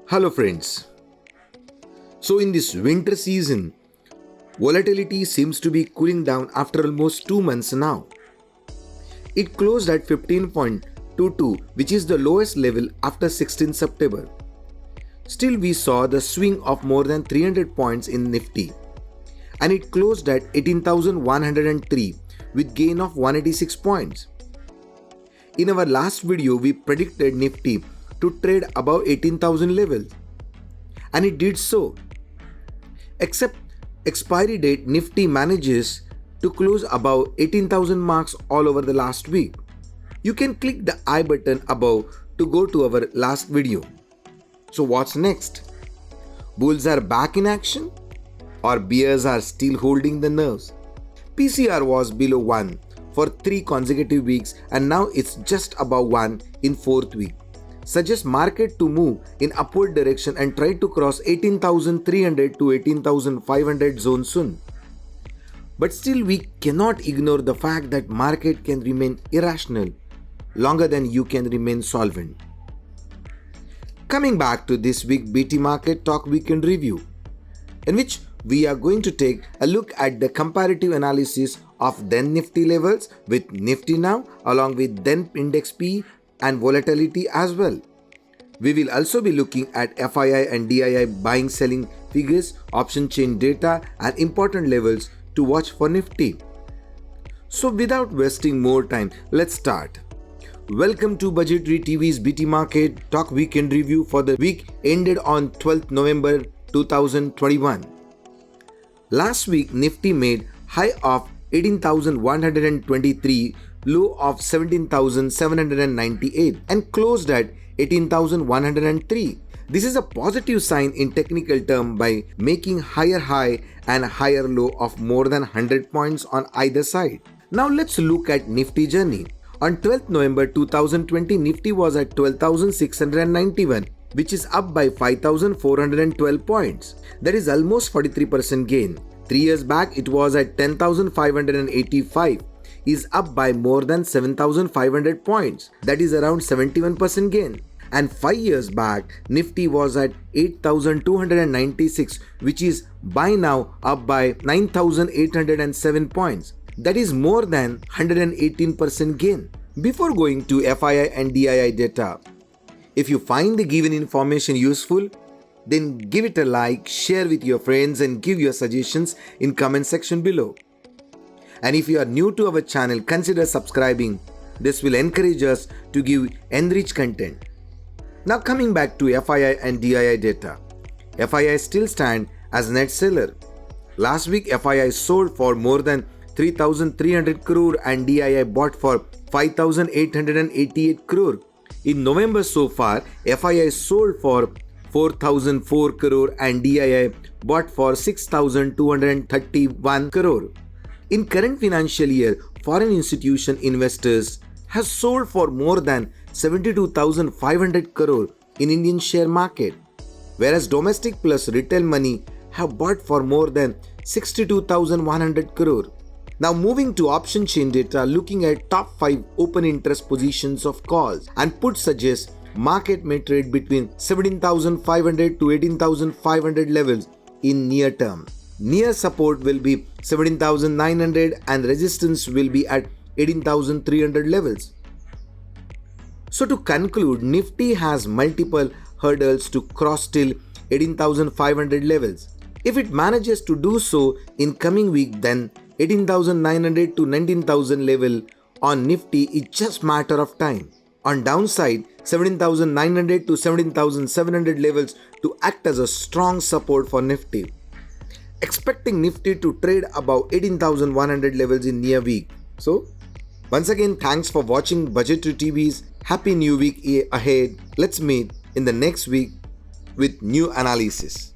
Hello friends. So in this winter season, volatility seems to be cooling down after almost 2 months now. It closed at 15.22, which is the lowest level after 16 September. Still we saw the swing of more than 300 points in Nifty and it closed at 18,103 with gain of 186 points. In our last video we predicted Nifty to trade above 18,000 levels and it did so. Except expiry date, Nifty manages to close above 18,000 marks all over the last week. You can click the I button above to go to our last video. So what's next? Bulls are back in action or bears are still holding the nerves? PCR was below 1 for 3 consecutive weeks and now it's just above 1 in 4th week. Suggest market to move in upward direction and try to cross 18,300 to 18,500 zone soon. But still we cannot ignore the fact that market can remain irrational longer than you can remain solvent. Coming back to this week BT Market Talk Weekend Review, in which we are going to take a look at the comparative analysis of then Nifty levels with Nifty now along with then index P and volatility as well. We will also be looking at FII and DII buying selling figures, option chain data and important levels to watch for Nifty. So without wasting more time, let's start. Welcome to Budgetary TV's BT Market Talk Weekend Review for the week ended on 12th November 2021. Last week Nifty made high of 18,123, low of 17,798 and closed at 18,103. This is a positive sign in technical term by making higher high and higher low of more than 100 points on either side. Now let's look at Nifty journey. On 12th November 2020, Nifty was at 12,691, which is up by 5,412 points. That is almost 43% gain. 3 years back it was at 10,585. Is up by more than 7,500 points, that is around 71% gain. And 5 years back Nifty was at 8,296, which is by now up by 9,807 points, that is more than 118% gain. Before going to FII and DII data, if you find the given information useful, then give it a like, share with your friends and give your suggestions in comment section below. And if you are new to our channel, consider subscribing. This will encourage us to give enriched content. Now coming back to FII and DII data. FII still stand as net seller. Last week FII sold for more than 3,300 crore and DII bought for 5,888 crore. In November so far, FII sold for 4,004 crore and DII bought for 6,231 crore. In current financial year, foreign institution investors have sold for more than 72,500 crore in Indian share market, whereas domestic plus retail money have bought for more than 62,100 crore. Now moving to option chain data, looking at top 5 open interest positions of calls and put suggests market may trade between 17,500 to 18,500 levels in near term. Near support will be 17,900 and resistance will be at 18,300 levels. So to conclude, Nifty has multiple hurdles to cross till 18,500 levels. If it manages to do so in coming week, then 18,900 to 19,000 level on Nifty is just matter of time. On downside, 17,900 to 17,700 levels to act as a strong support for Nifty. Expecting Nifty to trade above 18,100 levels in near week. So, once again, thanks for watching Budgetary TV's. Happy new week ahead. Let's meet in the next week with new analysis.